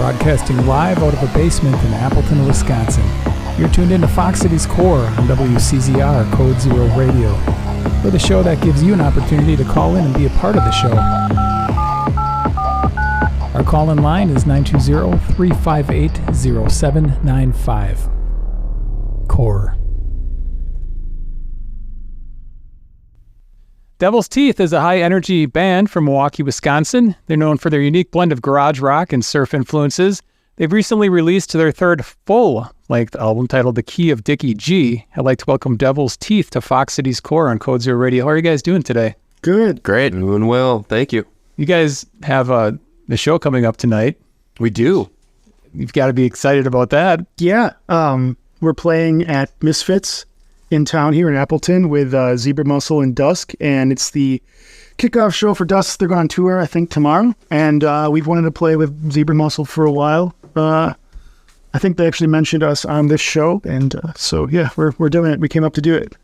broadcasting live out of a basement in Appleton, Wisconsin. You're tuned into Fox City's Core on WCZR Code Zero Radio. We're the show that gives you an opportunity to call in and be a part of the show. Our call-in line is 920-358-0795. Core. DevilsTeeth is a high-energy band from Milwaukee, Wisconsin. They're known for their unique blend of garage rock and surf influences. They've recently released their third full-length album titled The Key of Dicky G. I'd like to welcome DevilsTeeth to Fox City's Core on Code Zero Radio. How are you guys doing today? Good. Great. Doing well. Thank you. You guys have the show coming up tonight. We do. You've got to be excited about that. Yeah. We're playing at Misfits in town here in Appleton with Zebra Muscle and Dusk, and it's the kickoff show for Dusk. They're going on tour, I think, tomorrow, and we've wanted to play with Zebra Muscle for a while. I think they actually mentioned us on this show, and so yeah, we're doing it. We came up to do it.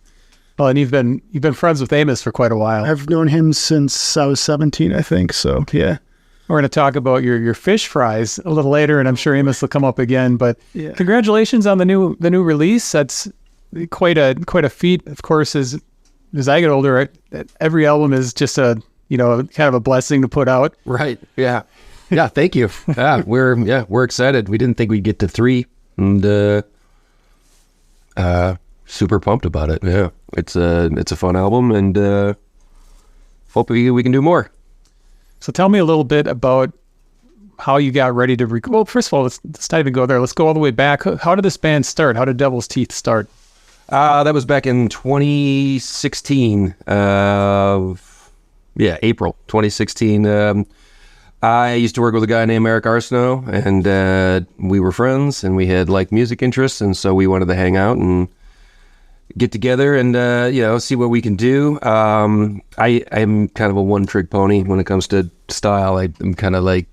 Well, and you've been friends with Amos for quite a while. I've known him since I was 17, I think. So yeah. We're going to talk about your fish fries a little later, and I'm sure Amos will come up again. But yeah. Congratulations on the new release. That's quite a feat. Of course, as I get older, every album is just a kind of a blessing to put out. Right. Yeah. Yeah. Thank you. We're excited. We didn't think we'd get to 3, and super pumped about it. Yeah. It's a fun album, and hope we can do more. So tell me a little bit about how you got ready to record. Well, first of all, let's not even go there. Let's go all the way back. How did this band start? How did DevilsTeeth start? That was back in 2016. April 2016. I used to work with a guy named Eric Arsenault, and we were friends, and we had like music interests, and so we wanted to hang out and get together and see what we can do. I'm kind of a one-trick pony when it comes to style. I'm kind of like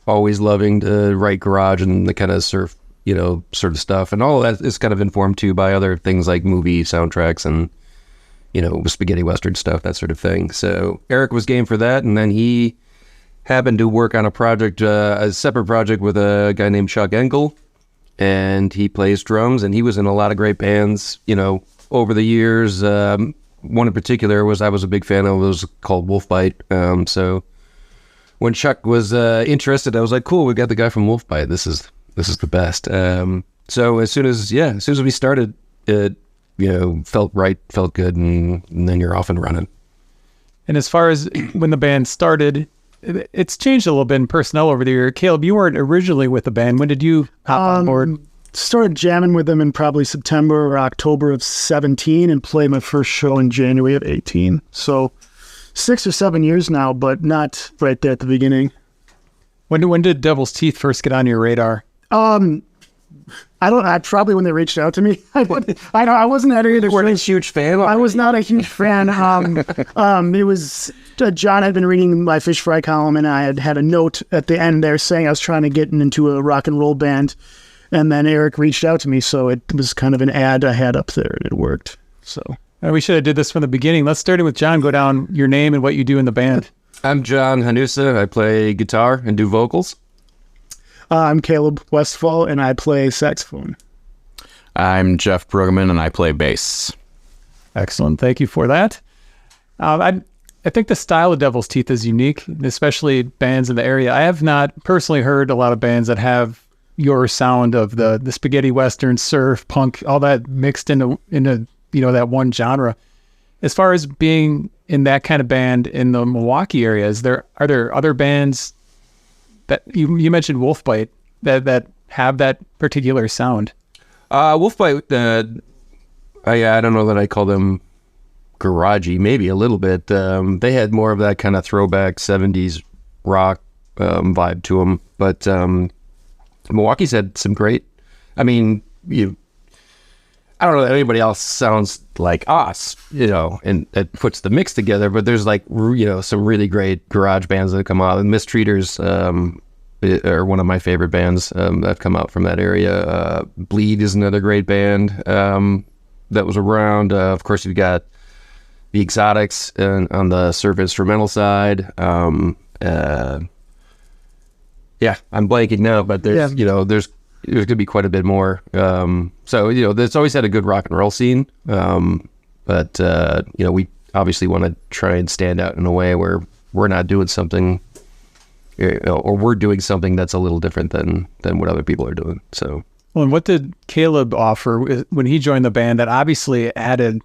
always loving to write garage and the kind of surf, sort of stuff, and all of that is kind of informed too by other things like movie soundtracks and spaghetti western stuff, that sort of thing. So Eric was game for that, and then he happened to work on a separate project with a guy named Chuck Engel. And he plays drums, and he was in a lot of great bands, over the years. One in particular I was a big fan of, was called Wolfbite. So when Chuck was interested, I was like, cool, we got the guy from Wolfbite. This is the best. So as soon as we started, it felt right, felt good, and then you're off and running. And as far as when the band started, it's changed a little bit in personnel over the year. Caleb, you weren't originally with the band. When did you hop on board? Started jamming with them in probably September or October of 17 and played my first show in January of 18. So 6 or 7 years now, but not right there at the beginning. When did DevilsTeeth first get on your radar? I probably when they reached out to me. I wasn't at either. Weren't a huge fan. I was not a huge fan. It was John had been reading my fish fry column, and I had a note at the end there saying I was trying to get into a rock and roll band, and then Eric reached out to me, so it was kind of an ad I had up there, and it worked. So we should have did this from the beginning. Let's start with John. Go down your name and what you do in the band. I'm John Hanusa. I play guitar and do vocals. I'm Caleb Westfall, and I play saxophone. I'm Jeff Bruggeman, and I play bass. Excellent. Thank you for that. I think the style of DevilsTeeth is unique, especially bands in the area. I have not personally heard a lot of bands that have your sound of the spaghetti western, surf, punk, all that mixed into that one genre. As far as being in that kind of band in the Milwaukee area, are there other bands that you mentioned Wolfbite that have that particular sound? Wolfbite, I don't know that I call them garagey, maybe a little bit. They had more of that kind of throwback 70s rock vibe to them. But Milwaukee's had some great, I don't know that anybody else sounds like us, and it puts the mix together, but there's some really great garage bands that have come out. And Mistreaters are one of my favorite bands that have come out from that area. Bleed is another great band that was around. Of course, you've got the Exotics on the surf instrumental side. Yeah, I'm blanking now, but there's there's going to be quite a bit more. So it's always had a good rock and roll scene. But we obviously want to try and stand out in a way where we're not doing something, or we're doing something that's a little different than what other people are doing. So. Well, and what did Caleb offer when he joined the band that obviously added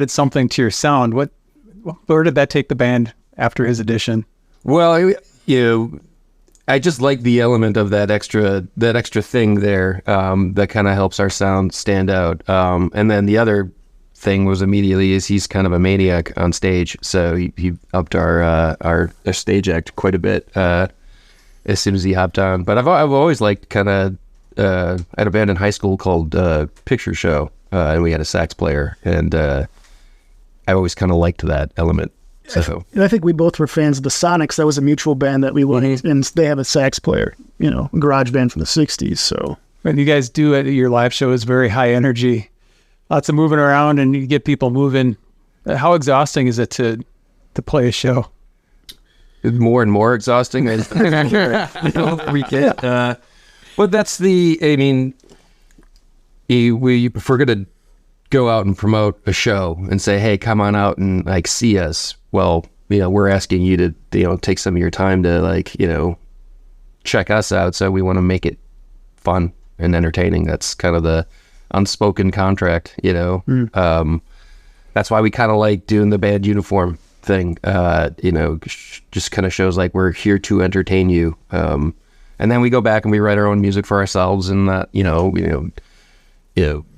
something to your sound? Where did that take the band after his addition? Well, I just like the element of that extra thing there that kind of helps our sound stand out. And then the other thing was immediately is he's kind of a maniac on stage, so he upped our stage act quite a bit as soon as he hopped on. But I've always liked kind of. I had a band in high school called Picture Show, and we had a sax player, and I always kind of liked that element. So, and I think we both were fans of the Sonics. That was a mutual band that we liked, and they have a sax player, garage band from the 60s. So when you guys do it, your live show is very high energy, lots of moving around, and you get people moving. How exhausting is it to play a show? More and more exhausting. We get, but that's if we're gonna go out and promote a show and say, hey, come on out and see us. Well, we're asking you to, take some of your time to check us out. So we want to make it fun and entertaining. That's kind of the unspoken contract, That's why we kind of like doing the band uniform thing. Just kind of shows like we're here to entertain you. And then we go back and we write our own music for ourselves and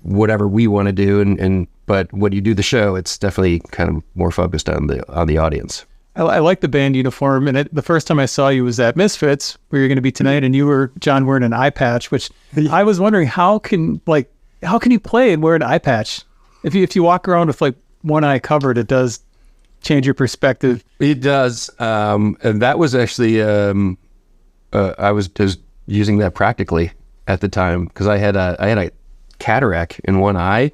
whatever we want to do, but when you do the show, it's definitely kind of more focused on the audience. I like the band uniform, and the first time I saw you was at Misfits, where you're going to be tonight, and you were John wearing an eye patch, which I was wondering how can you play and wear an eye patch? If you walk around with one eye covered, it does change your perspective. It does, and that was actually I was just using that practically at the time because I had a cataract in one eye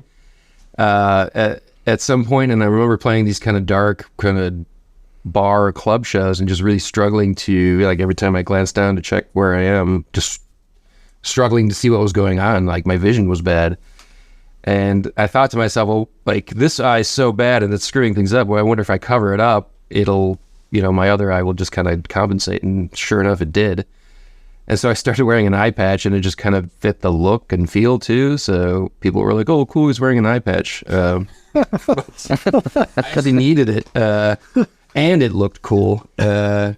at some point, and I remember playing these kind of dark kind of bar or club shows and just really struggling to every time I glanced down to check where I am, just struggling to see what was going on. My vision was bad, and I thought to myself, well, this eye is so bad and it's screwing things up. Well, I wonder if I cover it up, it'll my other eye will just kind of compensate. And sure enough, it did. And so I started wearing an eye patch, and it just kind of fit the look and feel too. So people were like, "Oh, cool, he's wearing an eye patch." Because he needed it, and it looked cool. And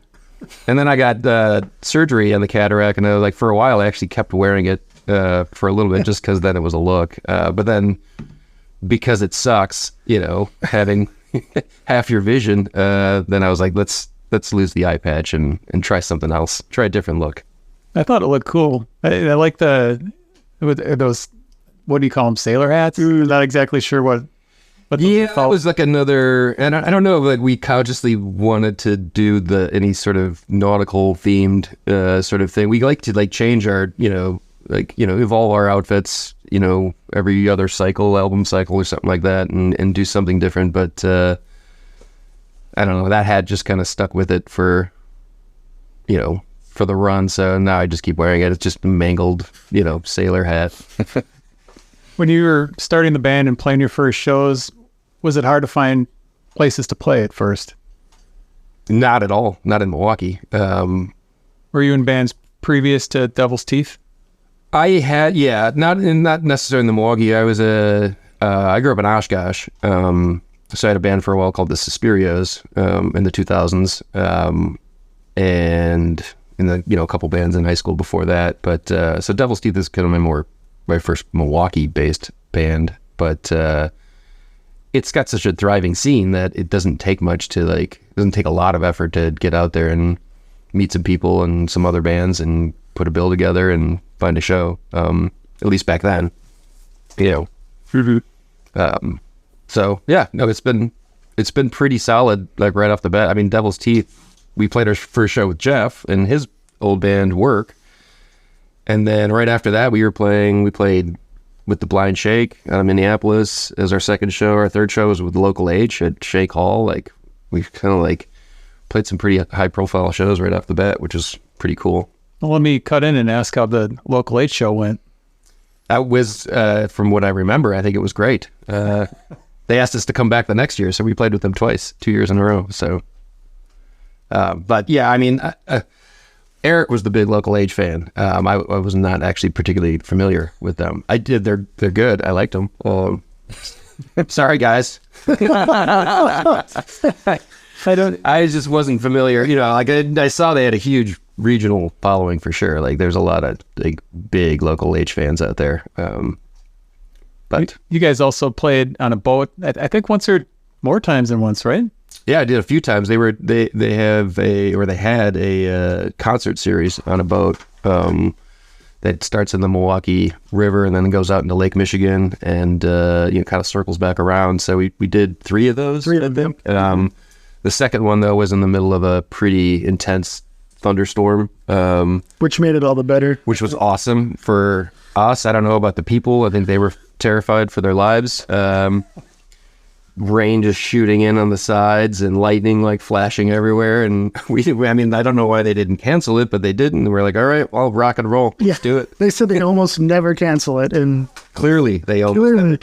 then I got surgery on the cataract, and for a while I actually kept wearing it for a little bit, just because then it was a look. But then because it sucks, having half your vision, then I was like, let's lose the eye patch and try something else, try a different look. I thought it looked cool. I like those, what do you call them, sailor hats? Not exactly sure what that was another, and I don't know if we consciously wanted to do any sort of nautical themed sort of thing. We like to change our, evolve our outfits, every other album cycle or something like that, and do something different. But I don't know, that hat just kind of stuck with it for the run. So now I just keep wearing it. It's just a mangled, sailor hat. When you were starting the band and playing your first shows, was it hard to find places to play at first? Not at all. Not in Milwaukee. Were you in bands previous to DevilsTeeth? I had, not necessarily in Milwaukee. I was I grew up in Oshkosh. So I had a band for a while called the Suspirios in the 2000s. And in the, a couple bands in high school before that. But so DevilsTeeth is kind of my first Milwaukee-based band. But it's got such a thriving scene that it doesn't take much to doesn't take a lot of effort to get out there and meet some people and some other bands and put a bill together and find a show. At least back then, Mm-hmm. So yeah, no, it's been pretty solid right off the bat. I mean, DevilsTeeth, we played our first show with Jeff and his old band Work, and then right after that we played with the Blind Shake out of Minneapolis as our second show. Our third show was with Local H at Shake Hall. We kind of played some pretty high profile shows right off the bat, which is pretty cool. Well, let me cut in and ask how the local 8 show went. That was, from what I remember, I think it was great. They asked us to come back the next year, so we played with them twice, 2 years in a row. So, but yeah, I mean, Eric was the big local age fan. I was not actually particularly familiar with them. I did. They're good. I liked them. Sorry, guys. I just wasn't familiar. You know, like I saw they had a huge regional following for sure. Like there's a lot of big local age fans out there. But you guys also played on a boat. I think once or more times than once, right? yeah, I did a few times. They had a concert series on a boat that starts in the Milwaukee River and then goes out into Lake Michigan and kind of circles back around. So we did 3 of those. 3 of them. The second one though was in the middle of a pretty intense thunderstorm, Which made it all the better. which was awesome for us. I don't know about the people. I think they were terrified for their lives. Rain just shooting in on the sides and lightning like flashing everywhere. And I don't know why they didn't cancel it, but they didn't. And we're like, all right, well, rock and roll. Let's do it. They said they'd almost never cancel it. And Clearly, they all. someone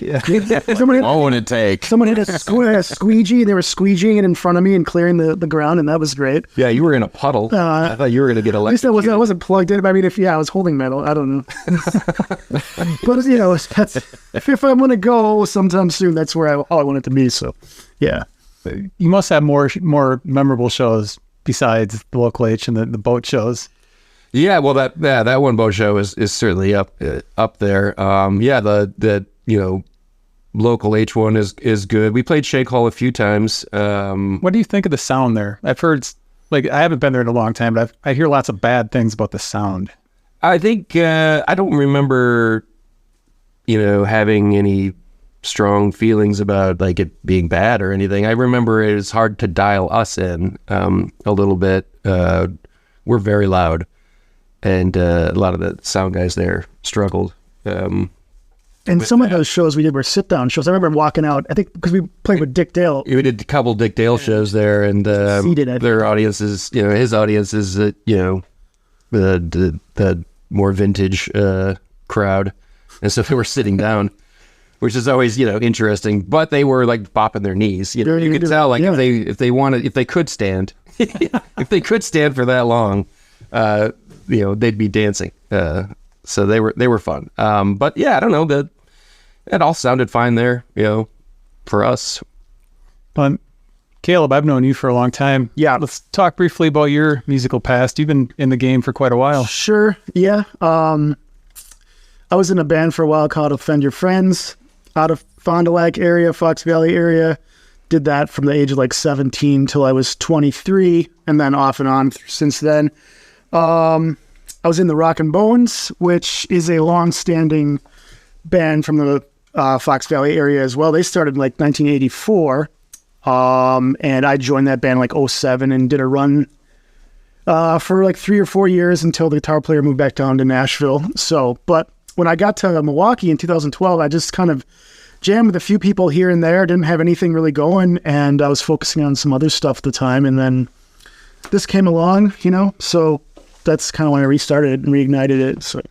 What would it take? hit a squeegee, and they were squeegeeing it in front of me and clearing the ground, and that was great. Yeah, you were in a puddle. I thought you were going to get At least electrocuted. I wasn't plugged in. I mean, I was holding metal. I don't know. But, if I'm going to go sometime soon, that's where I want it to be. So, yeah. You must have more memorable shows besides the local H and the boat shows. Yeah, well, that one boat show is certainly up there. The local H1 is good. We played Shake Hall a few times. What do you think of the sound there? I've heard, I haven't been there in a long time, but I hear lots of bad things about the sound. I think I don't remember, having any strong feelings about like it being bad or anything. I remember it was hard to dial us in a little bit. We're very loud, and a lot of the sound guys there struggled. And some of those shows we did were sit-down shows. I remember walking out, I think, because we played with Dick Dale. We did a couple Dick Dale shows there, and Seated, I think. their audiences, his audience is, the more vintage crowd, and so they were sitting down, which is always, interesting. But they were like bopping their knees. You could tell, like if they could stand, if they could stand for that long, they'd be dancing. So they were fun. But yeah, I don't know, that it all sounded fine there, for us. Caleb, I've known you for a long time. Yeah. Let's talk briefly about your musical past. You've been in the game for quite a while. Sure, yeah. I was in a band for a while called Offend Your Friends out of Fond du Lac area, Fox Valley area. Did that from the age of 17 till I was 23, and then off and on since then. I was in the Rock and Bones, which is a long-standing band from the Fox Valley area as well. They started in 1984, and I joined that band in 07 and did a run for 3 or 4 years until the guitar player moved back down to Nashville. So, but when I got to Milwaukee in 2012, I just kind of jammed with a few people here and there. Didn't have anything really going, and I was focusing on some other stuff at the time. And then this came along, so that's kind of when I restarted and reignited it. So,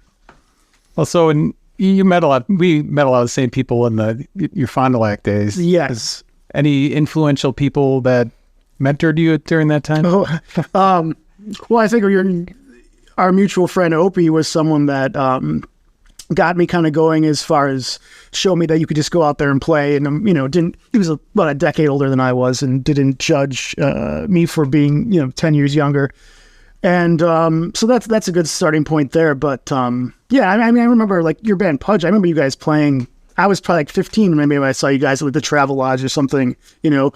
Also, you met a lot. We met a lot of the same people in your Fond du Lac days. yes. Any influential people that mentored you during that time? Well, I think our mutual friend Opie was someone that got me kind of going as far as show me that you could just go out there and play. And, he was about a decade older than I was and didn't judge me for being, 10 years younger. And so that's a good starting point there. But yeah, I remember your band Pudge. I remember you guys playing. I was probably 15. Maybe when I saw you guys with the Travel Lodge or something. Yeah.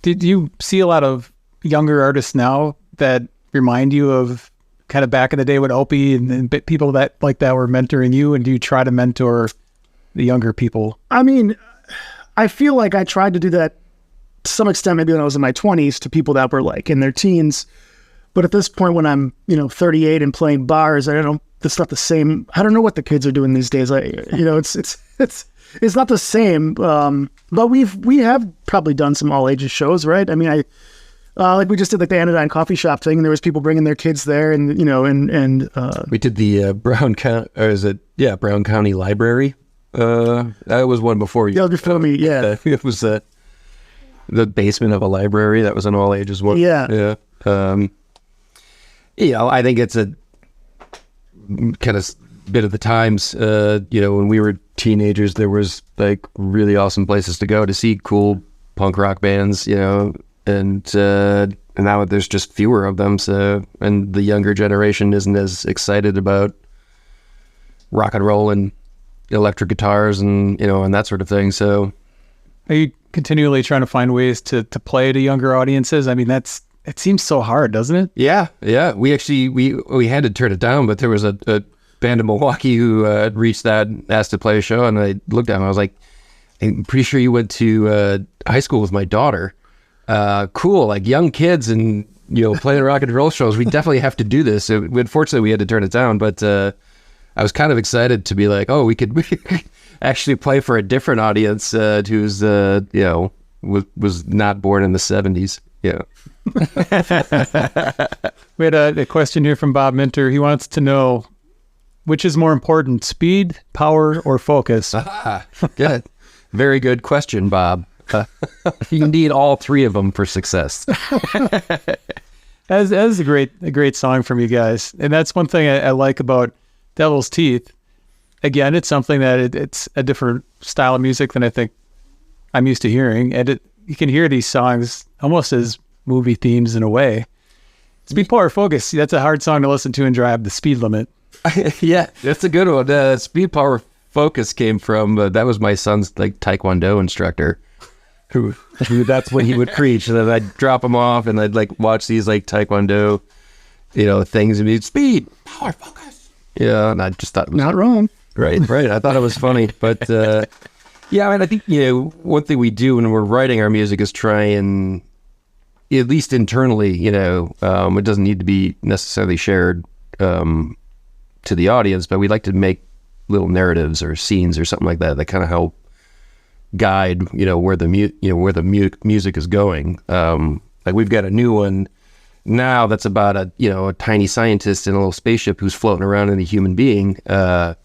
Did you see a lot of younger artists now that remind you of kind of back in the day with Opie and people that were mentoring you? And do you try to mentor the younger people? I mean, I feel like I tried to do that to some extent, maybe when I was in my 20s, to people that were in their teens. But at this point, when I'm 38 and playing bars, I don't know. It's not the same. I don't know what the kids are doing these days. It's not the same. But we have probably done some all ages shows, right? I mean, Like we just did like the Anodyne coffee shop thing, and there was people bringing their kids there, and We did the Brown County, or is it? Yeah, Brown County Library. That was one before you. Yeah, before me. Yeah, It was the basement of a library. That was an all ages one. Yeah. Yeah. I think it's a kind of bit of the times. When we were teenagers, there was like really awesome places to go to see cool punk rock bands. And now there's just fewer of them. So, and the younger generation isn't as excited about rock and roll and electric guitars and and that sort of thing. So, Are you continually trying to find ways to play to younger audiences? I mean, it seems so hard, doesn't it? yeah. We actually we had to turn it down, but there was a band in Milwaukee who reached that and asked to play a show, and I looked at him. I was like, I'm pretty sure you went to high school with my daughter. Cool, like young kids and playing rock and roll shows. We definitely have to do this. Unfortunately, we had to turn it down, but I was kind of excited to be like, oh, we could actually play for a different audience who's was not born in the 70s. Yeah. We had a question here from Bob Minter. He wants to know, which is more important, speed, power, or focus? Good. Very good question, Bob. You need all three of them for success. That is a great song from you guys. And that's one thing I like about Devil's Teeth. Again, it's something that it's a different style of music than I think I'm used to hearing. And you can hear these songs almost as movie themes in a way. Speed, power, focus. That's a hard song to listen to and drive the speed limit. Yeah, that's a good one. Speed, power, focus came from, that was my son's like Taekwondo instructor. Who that's what he would preach. And then I'd drop him off and I'd like watch these like Taekwondo, things and be speed, power, focus. Yeah, and I just thought it was not wrong. Right. I thought it was funny, but yeah, I think one thing we do when we're writing our music is try and, at least internally, it doesn't need to be necessarily shared to the audience, but we like to make little narratives or scenes or something like that kind of help guide where the music is going. Like we've got a new one now that's about a tiny scientist in a little spaceship who's floating around in a human being, and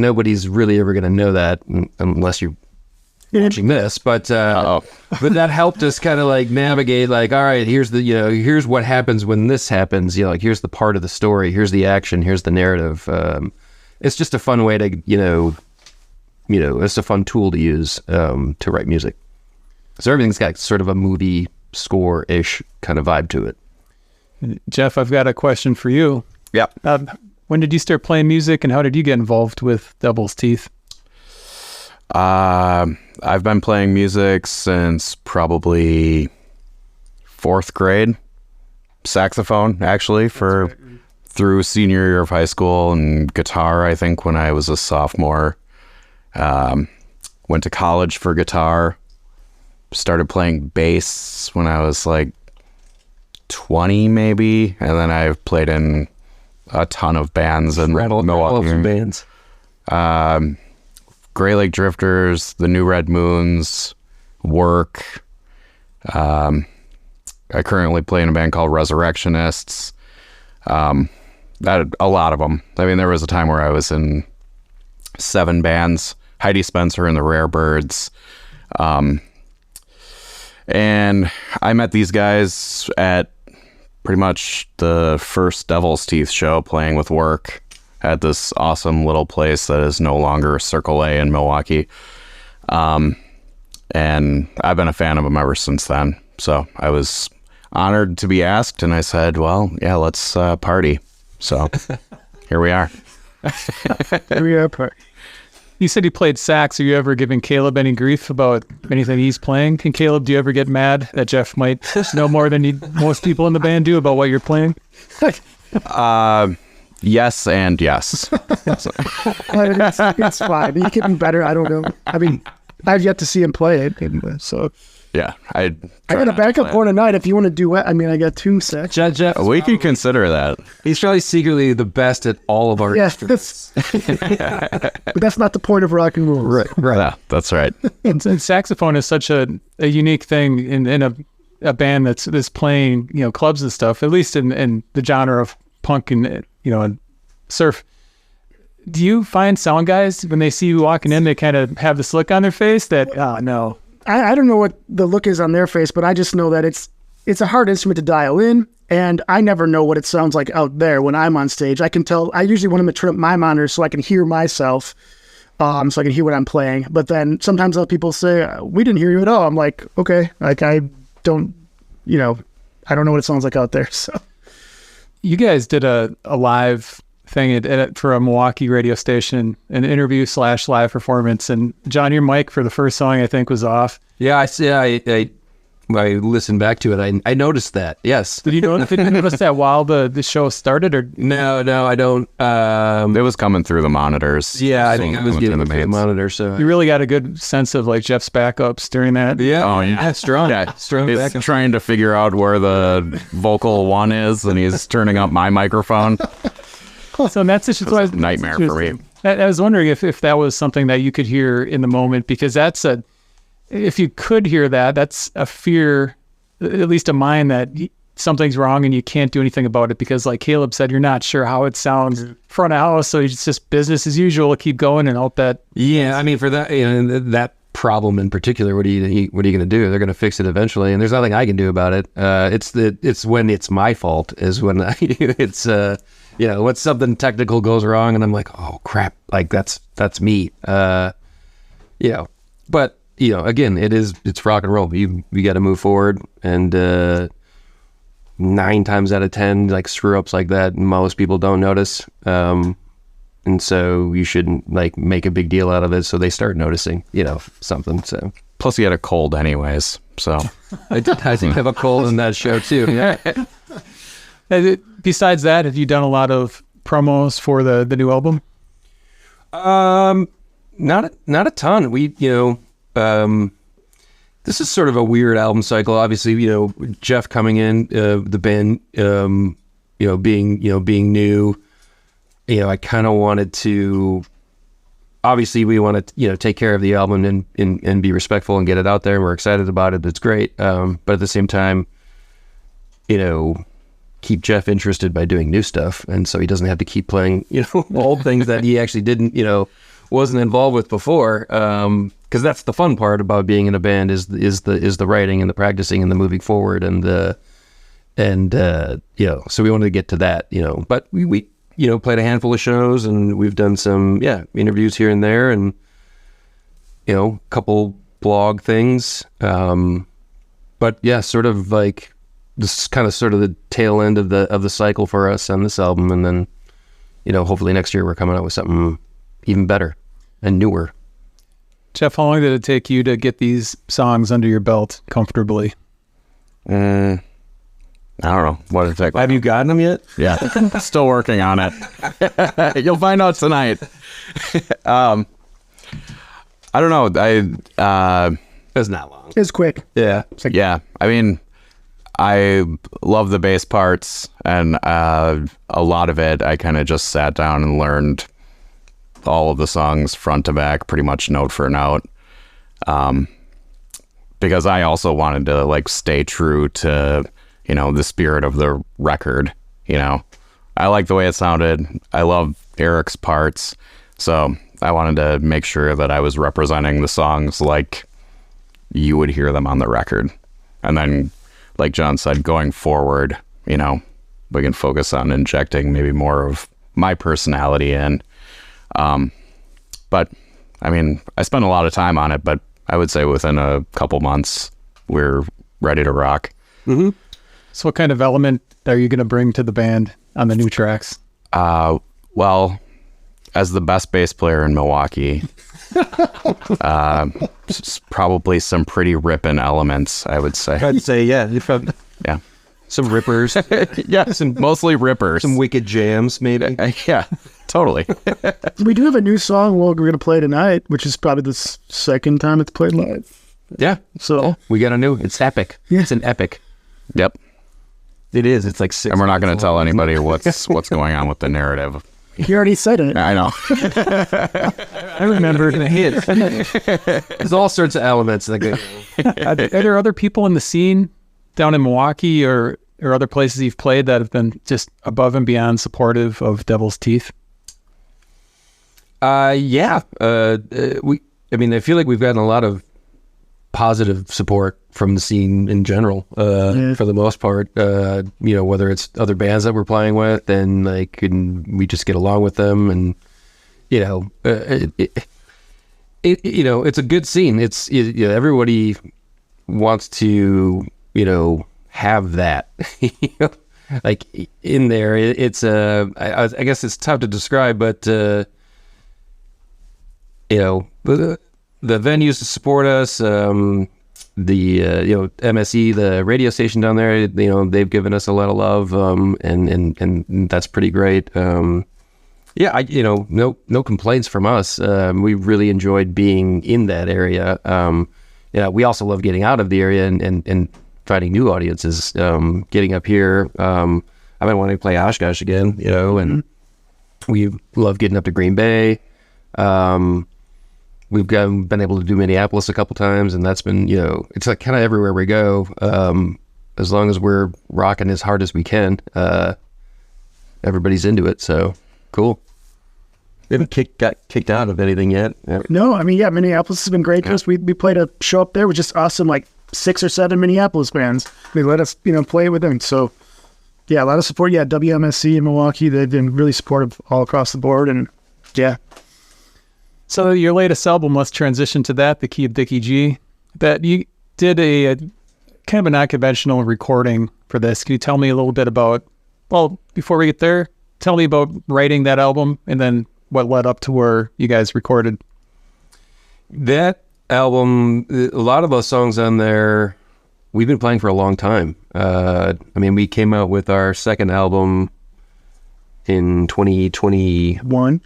nobody's really ever going to know that unless you're watching this. But but that helped us kind of like navigate. Like, all right, here's here's what happens when this happens. Like here's the part of the story. Here's the action. Here's the narrative. It's just a fun way to it's a fun tool to use to write music. So everything's got sort of a movie score-ish kind of vibe to it. Jeff, I've got a question for you. Yeah. When did you start playing music, and how did you get involved with Devil's Teeth? I've been playing music since probably 4th grade. Saxophone, actually, through senior year of high school, and guitar, I think, when I was a sophomore. Went to college for guitar. Started playing bass when I was like 20 maybe, and then I've played in a ton of bands in Milwaukee. Bands. Gray Lake Drifters, the New Red Moons, Work. I currently play in a band called Resurrectionists. That a lot of them. I mean, there was a time where I was in 7 bands. Heidi Spencer and the Rare Birds. And I met these guys at pretty much the first Devil's Teeth show, playing with Work at this awesome little place that is no longer Circle A in Milwaukee. And I've been a fan of them ever since then. So I was honored to be asked, and I said, well, yeah, let's party. So here we are. Here we are, party. You said you played sax. Are you ever giving Caleb any grief about anything he's playing? And Caleb, do you ever get mad that Jeff might know more than most people in the band do about what you're playing? Yes and yes. It's fine. He can be better. I don't know. I mean, I've yet to see him play it. So yeah, I got a backup one tonight if you want to do it. I mean, I got 2 sets. Jeff, we can consider that. He's probably secretly the best at all of our instruments. But that's not the point of rock and roll. Right. Yeah, that's right. And saxophone is such a unique thing in a band that's playing, clubs and stuff, at least in the genre of punk and, and surf, do you find sound guys, when they see you walking in, they kind of have this look on their face that, oh, no. I don't know what the look is on their face, but I just know that it's a hard instrument to dial in, and I never know what it sounds like out there when I'm on stage. I can tell. I usually want them to turn up my monitor so I can hear myself, so I can hear what I'm playing. But then sometimes other people say, we didn't hear you at all. I'm like, okay, like I don't know what it sounds like out there. So you guys did a live thing for a Milwaukee radio station, an interview / live performance. And John, your mic for the first song, I think, was off. Yeah, I see. I listened back to it. I noticed that. Yes. Did you notice that while the show started, or no, I don't. It was coming through the monitors. Yeah, I think I was getting the monitor. So you really got a good sense of like Jeff's backups during that. Yeah. Oh yeah. Strong. Yeah. Strong He's backup. trying to figure out where the vocal one is, and he's turning up my microphone. So in that situation, It's a nightmare for me. I was wondering if that was something that you could hear in the moment, because if you could hear that, that's a fear, at least of mine, that something's wrong and you can't do anything about it, because like Caleb said, you're not sure how it sounds front of house, so it's just business as usual, keep going and hope that. Yeah, I mean, for that, that problem in particular, what are you going to do? They're going to fix it eventually, and there's nothing I can do about it. It's when it's my fault is when it's when something technical goes wrong and I'm like, oh crap, like that's me. But again, it's rock and roll. You got to move forward, and 9 times out of 10, like screw ups like that, most people don't notice. And so you shouldn't like make a big deal out of it, so they start noticing, something. So Plus, he had a cold anyways, so. I did have a cold in that show too. Yeah. Besides that, have you done a lot of promos for the new album? Not a ton. We, this is sort of a weird album cycle. Obviously, Jeff coming in, the band, being new. I kind of wanted to. Obviously, we want to, take care of the album and be respectful and get it out there. And we're excited about it. It's great. But at the same time, keep Jeff interested by doing new stuff, and so he doesn't have to keep playing, old things that he actually didn't, wasn't involved with before. Because that's the fun part about being in a band is the writing and the practicing and the moving forward so we wanted to get to that, But we played a handful of shows, and we've done some interviews here and there, and a couple blog things. But yeah, sort of like. This is kind of sort of the tail end of the cycle for us on this album, and then, hopefully next year we're coming out with something even better and newer. Jeff, how long did it take you to get these songs under your belt comfortably? I don't know. What did it take? Have you gotten them yet? Yeah, still working on it. You'll find out tonight. I don't know. It's not long. it's quick. Yeah. Yeah, I mean, I love the bass parts, and a lot of it I kind of just sat down and learned all of the songs front to back, pretty much note for note, because I also wanted to like stay true to the spirit of the record. I like the way it sounded. I love Eric's parts, so I wanted to make sure that I was representing the songs like you would hear them on the record. And then, like John said, going forward, we can focus on injecting maybe more of my personality in. But I mean, I spent a lot of time on it, but I would say within a couple months, we're ready to rock. Mm-hmm. So what kind of element are you going to bring to the band on the new tracks? Well, as the best bass player in Milwaukee, probably some pretty ripping elements, I would say. I'd say, yeah. Yeah. Some rippers. Yeah, mostly rippers. Some wicked jams, maybe. Yeah, totally. We do have a new song we're going to play tonight, which is probably the second time it's played live. Yeah. So We got a new, it's epic. Yeah. It's an epic. Yep. It is. It's like 6. And we're not going to tell anybody what's going on with the narrative. you already said it. I know. I remember. There's all sorts of elements. Like, Are there other people in the scene down in Milwaukee or other places you've played that have been just above and beyond supportive of Devil's Teeth? Yeah. I feel like we've gotten a lot of positive support from the scene in general, for the most part. Whether it's other bands that we're playing with, and we just get along with them, and it's a good scene. Everybody wants to have that, in there. It's I guess it's tough to describe, but the venues to support us, the MSE, the radio station down there, they've given us a lot of love, and that's pretty great. No complaints from us. We really enjoyed being in that area. We also love getting out of the area and finding new audiences. Getting up here, I've been wanting to play Oshkosh again, and we love getting up to Green Bay. We've been able to do Minneapolis a couple times, and that's been, it's like kind of everywhere we go. As long as we're rocking as hard as we can, everybody's into it. So cool. We haven't got kicked out of anything yet. Yeah. No, Minneapolis has been great to us. We played a show up there with just awesome, 6 or 7 Minneapolis bands. They let us, play with them. So, yeah, a lot of support. Yeah, WMSE in Milwaukee, they've been really supportive all across the board. And, yeah. So your latest album, let's transition to that, The Key of Dicky G, that you did a kind of a non-conventional recording for this. Can you tell me a little bit about, before we get there, tell me about writing that album and then what led up to where you guys recorded? That album, a lot of those songs on there, we've been playing for a long time. We came out with our second album in 2021.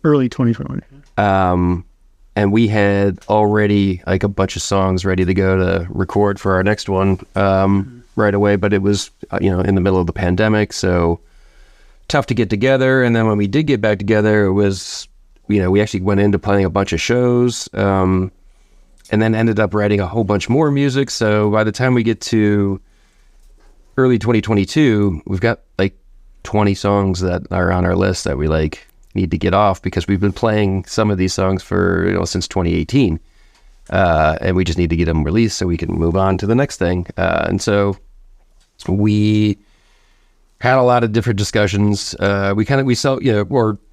Early 2021. And we had already a bunch of songs ready to go to record for our next one right away, but it was in the middle of the pandemic, so tough to get together. And then when we did get back together, it was we actually went into playing a bunch of shows, and then ended up writing a whole bunch more music. So by the time we get to early 2022, we've got 20 songs that are on our list that we need to get off, because we've been playing some of these songs for since 2018, and we just need to get them released so we can move on to the next thing. And so we had a lot of different discussions.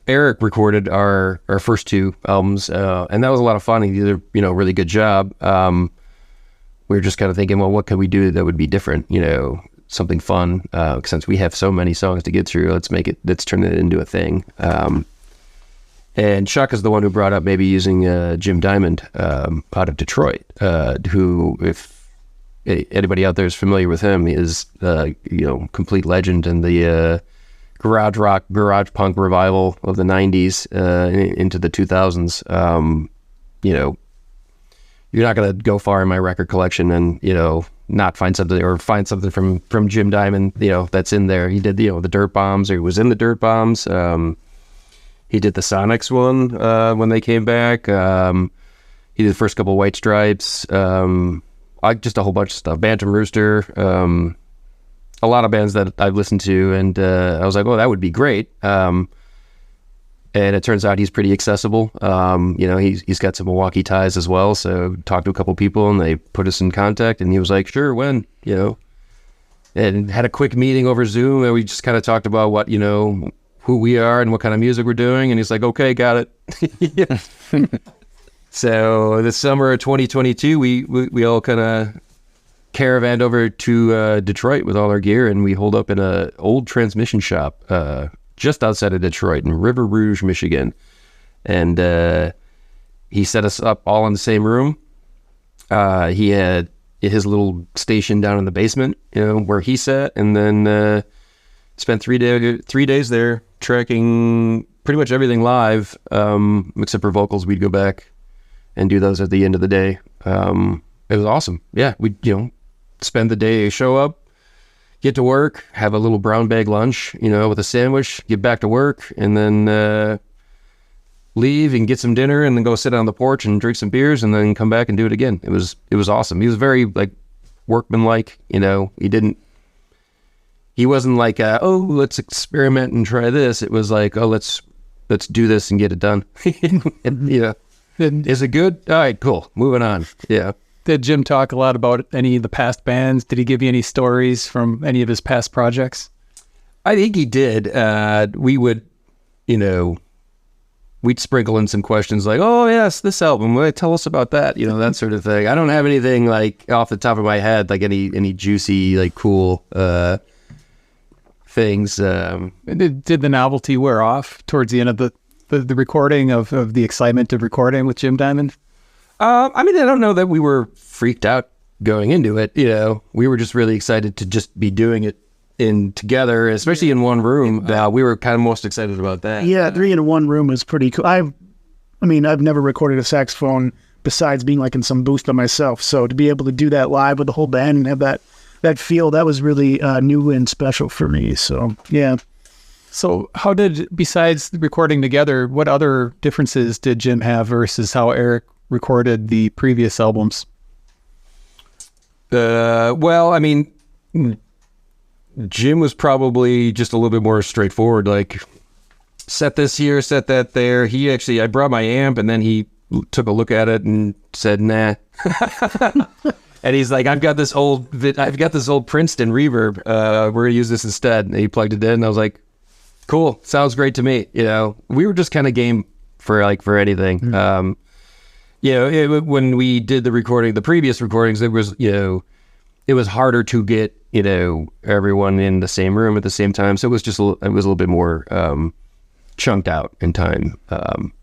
Eric recorded our first 2 albums, and that was a lot of fun. He did a really good job. We were just kind of thinking, well, what could we do that would be different? Something fun, since we have so many songs to get through, let's turn it into a thing. And Chuck is the one who brought up maybe using Jim Diamond out of Detroit, who, if anybody out there is familiar with him, is complete legend in the garage rock, garage punk revival of the 90s into the 2000s. You're not going to go far in my record collection and not find something, or find something from Jim Diamond, that's in there. He did, the Dirt Bombs, or he was in the Dirt Bombs. He did the Sonics one when they came back. He did the first couple of White Stripes. Just a whole bunch of stuff. Bantam Rooster. A lot of bands that I've listened to, and I was like, oh, that would be great. And it turns out he's pretty accessible. He's got some Milwaukee ties as well. So talked to a couple people, and they put us in contact, and he was like, sure, when, and had a quick meeting over Zoom, and we just kind of talked about what, who we are and what kind of music we're doing. And he's like, okay, got it. So the summer of 2022, we all kind of caravanned over to Detroit with all our gear, and we holed up in a old transmission shop, just outside of Detroit in River Rouge, Michigan. And he set us up all in the same room. He had his little station down in the basement, where he sat, and then spent 3 days there tracking pretty much everything live, except for vocals. We'd go back and do those at the end of the day. It was awesome. Yeah, we'd spend the day, show up, get to work, have a little brown bag lunch, with a sandwich, get back to work, and then leave and get some dinner, and then go sit on the porch and drink some beers, and then come back and do it again. It was awesome. He was very workmanlike. He wasn't like, oh, let's experiment and try this. It was like, oh, let's do this and get it done. And, is it good? All right, cool. Moving on. Yeah. Did Jim talk a lot about any of the past bands? Did he give you any stories from any of his past projects? I think he did. We would, we'd sprinkle in some questions like, oh, yes, this album. Tell us about that, that sort of thing. I don't have anything like off the top of my head, like any juicy, like cool things. Did the novelty wear off towards the end of the recording of the excitement of recording with Jim Diamond? I don't know that we were freaked out going into it. We were just really excited to just be doing it together, especially in one room. We were kind of most excited about that. Yeah, 3 in one room was pretty cool. I've never recorded a saxophone besides being like in some booth by myself. So to be able to do that live with the whole band and have that feel, that was really new and special for me. So yeah. So how besides recording together, what other differences did Jim have versus how Eric recorded the previous albums? Jim was probably just a little bit more straightforward, like set this here, set that there. I brought my amp and then he took a look at it and said, nah. And he's like, I've got this old Princeton reverb. We're going to use this instead. And he plugged it in and I was like, cool. Sounds great to me. We were just kind of game for anything. Mm-hmm. When we did the previous recordings, it was harder to get, everyone in the same room at the same time. So it was a little bit more chunked out in time.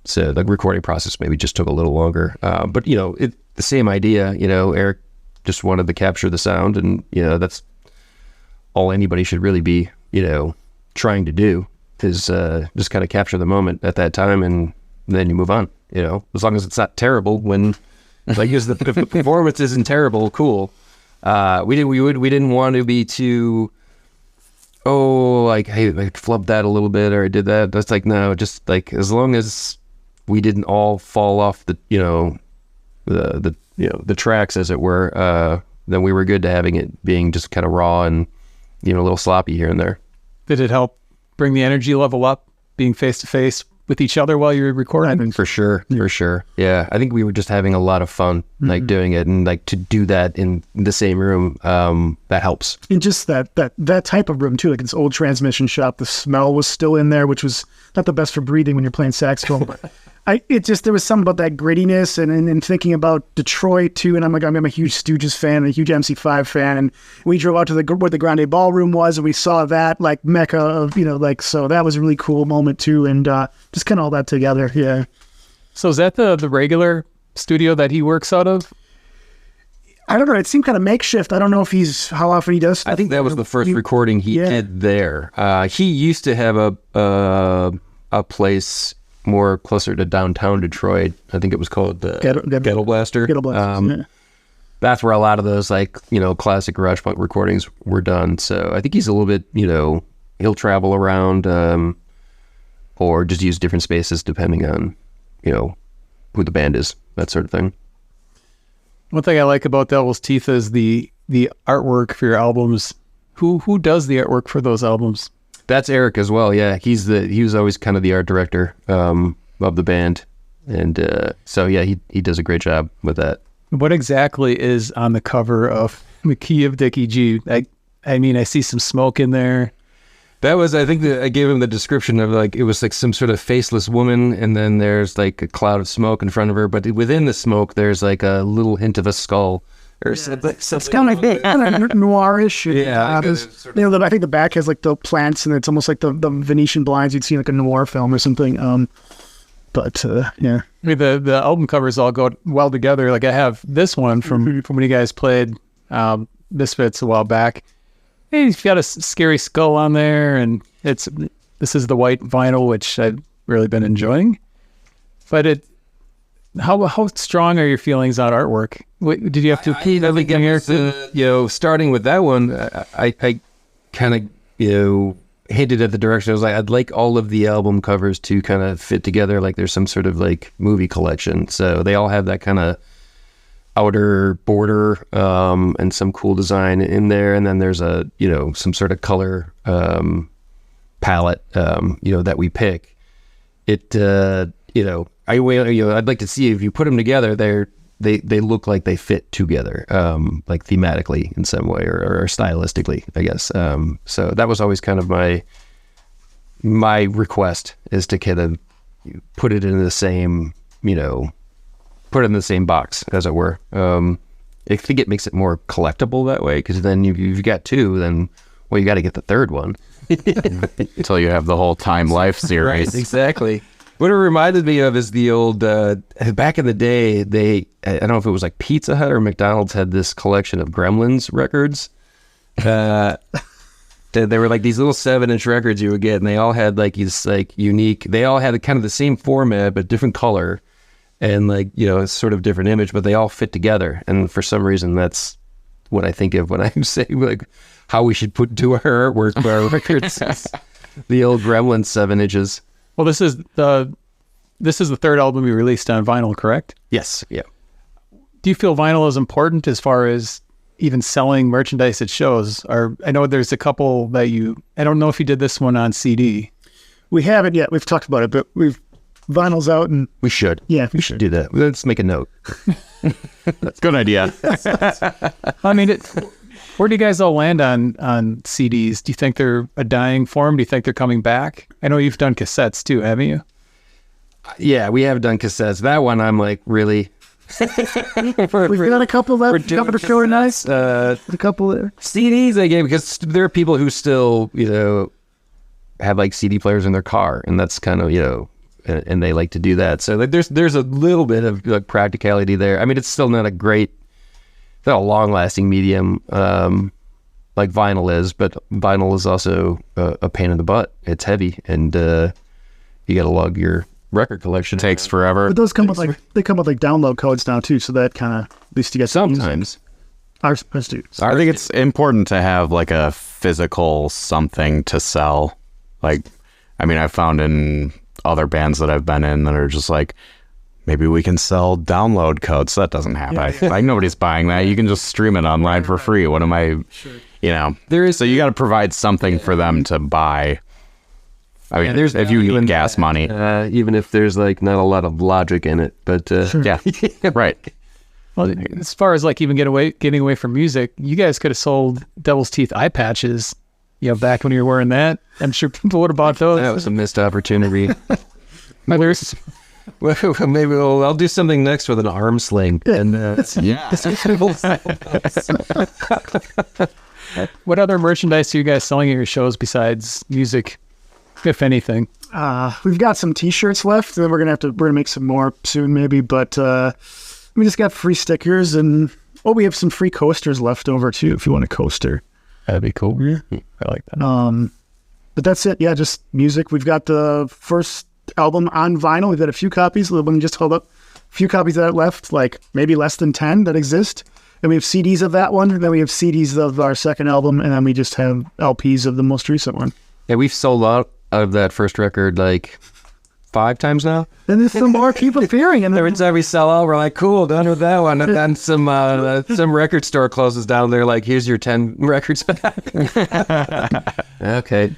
So the recording process maybe just took a little longer. But, the same idea, Eric just wanted to capture the sound and, that's all anybody should really be, trying to do is just kind of capture the moment at that time and then you move on, as long as it's not terrible when the performance isn't terrible, cool. We didn't want to be too, hey, I flubbed that a little bit or I did that. That's like, no, just like, as long as we didn't all fall off the tracks as it were, then we were good to having it being just kind of raw and, a little sloppy here and there. Did it help bring the energy level up, being face to face with each other while you were recording? I think for sure. Yeah. I think we were just having a lot of fun, doing it, and to do that in the same room, that helps. And just that type of room too, like this old transmission shop, the smell was still in there, which was not the best for breathing when you're playing saxophone, but there was something about that grittiness and thinking about Detroit too. And I'm a huge Stooges fan and a huge MC5 fan. And we drove out to where the Grande Ballroom was and we saw that like mecca of, so that was a really cool moment too. And just kind of all that together. Yeah. So is that the regular studio that he works out of? I don't know. It seemed kind of makeshift. I don't know how often he does stuff. I think that was the first recording he did there. He used to have a place more closer to downtown Detroit. I think it was called the Ghetto Blaster. Ghetto Blaster. Yeah. That's where a lot of those classic garage punk recordings were done. So I think he's a little bit, he'll travel around or just use different spaces depending on, who the band is, that sort of thing. One thing I like about DevilsTeeth is the artwork for your albums. Who does the artwork for those albums? That's Eric as well. Yeah, he was always kind of the art director of the band, and so yeah, he does a great job with that. What exactly is on the cover of the Key of Dicky G? I see some smoke in there. That was, I think, I gave him the description of it was like some sort of faceless woman, and then there's like a cloud of smoke in front of her, but within the smoke, there's like a little hint of a skull. Or something it's kind of like noirish. Yeah. I think the back has like the plants and it's almost like the Venetian blinds you'd see in like a noir film or something. Yeah. I mean, the album covers all go well together. Like I have this one from when you guys played Misfits a while back. Hey, you've got a scary skull on there, and this is the white vinyl, which I've really been enjoying. But how strong are your feelings on artwork? Did you have to repeat everything here? Starting with that one, I kind of, hinted at the direction. I was like, I'd like all of the album covers to kind of fit together like there's some sort of like movie collection. So they all have that kind of outer border and some cool design in there, and then there's a some sort of color palette that we pick. It I'd like to see if you put them together, they look like they fit together, like thematically in some way or stylistically, I guess. So that was always kind of my request, is to kind of put it in the same, put it in the same box, as it were. I think it makes it more collectible that way, because then if you've got two, then, well, you got to get the third one. Until you have the whole Time Life series. Right, exactly. What it reminded me of is the old, back in the day, I don't know if it was like Pizza Hut or McDonald's had this collection of Gremlins records. They were like these little 7-inch records you would get, and they all had like these like unique, they all had kind of the same format, but different color, and like, a sort of different image, but they all fit together. And for some reason, that's what I think of when I say like how we should do our artwork for our records. The old Gremlins 7 inches. Well, this is the third album you released on vinyl, correct? Yes. Yeah. Do you feel vinyl is important as far as even selling merchandise at shows? Or I know there's a couple that I don't know if you did this one on CD. We haven't yet. We've talked about it, but vinyl's out, and We should. yeah, We should do that. Let's make a note. That's a good idea. I mean, where do you guys all land on CDs? Do you think they're a dying form? Do you think they're coming back? I know you've done cassettes too, haven't you? Yeah, we have done cassettes. That one, I'm like, really? we've got a couple left. A couple to show are nice. A couple there. CDs, again, because there are people who still, have like CD players in their car, and that's kind of, and they like to do that. So like, there's a little bit of like practicality there. I mean, it's still not a long-lasting medium like vinyl is, but vinyl is also a pain in the butt. It's heavy, and you got to lug your record collection. It takes forever. But those come with download codes now too, so that kind of, at least you get Sometimes. Ours do. I think it's important to have like a physical something to sell. Like, I mean, I've found in other bands that I've been in that are just like, maybe we can sell download codes. That doesn't happen. Yeah. Like, nobody's buying that. You can just stream it online for free. What am I, There is, so you got to provide something for them to buy. I mean, if you need gas money. even if there's like not a lot of logic in it, but Yeah, right. Well, as far as like even getting away from music, you guys could have sold Devil's Teeth eye patches, back when you were wearing that. I'm sure people would have bought those. that was a missed opportunity. Well, maybe I'll do something next with an arm sling. And Yeah. What other merchandise are you guys selling at your shows besides music, if anything? We've got some T-shirts left, and then we're gonna make some more soon, maybe. But we just got free stickers, and we have some free coasters left over too. If you want a coaster, That'd be cool. Yeah. I like that. but that's it. Yeah, just music. We've got the first album on vinyl. We've got a few copies. The one just held up. A few copies of that left, like maybe less than 10 that exist. And we have CDs of that one, and then we have CDs of our second album, and then we just have LPs of the most recent one. yeah, we've sold out of that first record like 5 times now. Then there's some more people appearing, and Every time we sell out, we're like, cool, done with that one. And then some record store closes down. They're like, here's your 10 records back. Okay.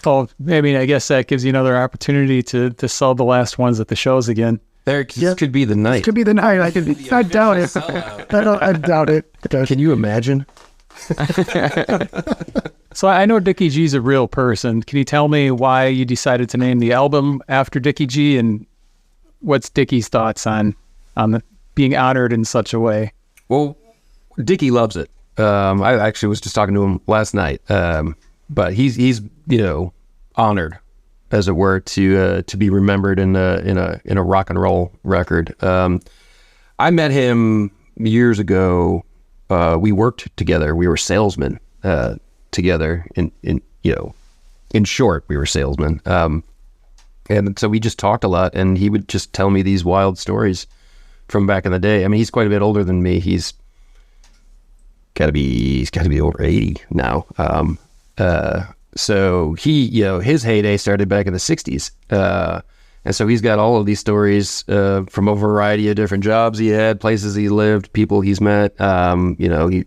Oh, I mean, I guess that gives you another opportunity to sell the last ones at the shows again. This could be the night. could be the night. I doubt it. I doubt it. Can you imagine? So I know Dickie G's a real person. Can you tell me why you decided to name the album after Dickie G, and what's Dickie's thoughts on being honored in such a way? Well, Dickie loves it. I actually was just talking to him last night. But he's honored, as it were, to be remembered in a rock and roll record. I met him years ago. We worked together. We were salesmen together. In short, we were salesmen. And so we just talked a lot, and he would just tell me these wild stories from back in the day. I mean, he's quite a bit older than me. He's got to be over 80 now. So he, his heyday started back in the 60s. And so he's got all of these stories from a variety of different jobs he had, places he lived, people he's met. He's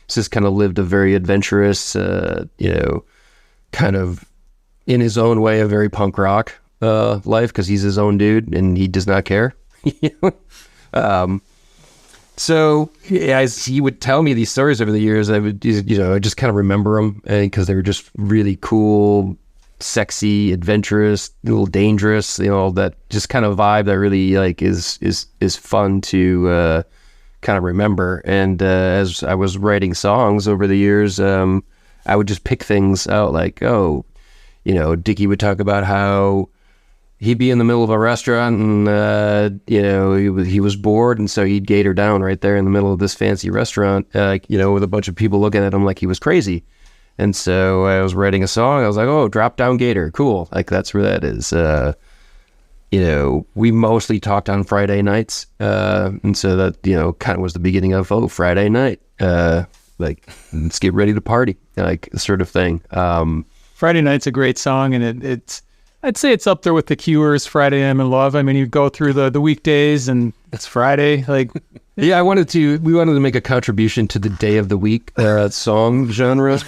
just kind of lived a very adventurous, kind of in his own way, a very punk rock life, because he's his own dude and he does not care. So as he would tell me these stories over the years, I would, I just kind of remember them because they were just really cool, sexy, adventurous, a little dangerous, that just kind of vibe that really like is fun to kind of remember. And as I was writing songs over the years, I would just pick things out like, Dickie would talk about how he'd be in the middle of a restaurant and, he was bored. And so he'd gator down right there in the middle of this fancy restaurant, with a bunch of people looking at him like he was crazy. And so I was writing a song. I was like, oh, drop down gator. Cool. Like, that's where that is. We mostly talked on Friday nights. And so that, kind of was the beginning of, Friday night. Let's get ready to party, like sort of thing. Friday Night's a great song, and I'd say it's up there with the Cures, Friday I'm in Love. I mean, you go through the weekdays and it's Friday. Like, yeah, we wanted to make a contribution to the day of the week song genre.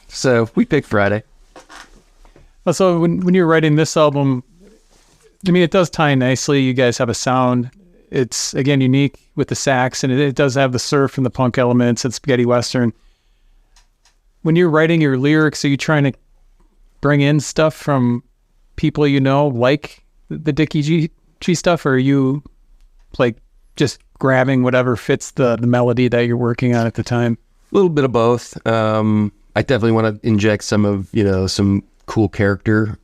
So we picked Friday. So when you're writing this album, I mean, it does tie in nicely. You guys have a sound. It's, again, unique with the sax, and it does have the surf and the punk elements and spaghetti western. When you're writing your lyrics, are you trying to bring in stuff from people like the Dickie G stuff, or are you like just grabbing whatever fits the melody that you're working on at the time? A little bit of both. I definitely want to inject some of some cool character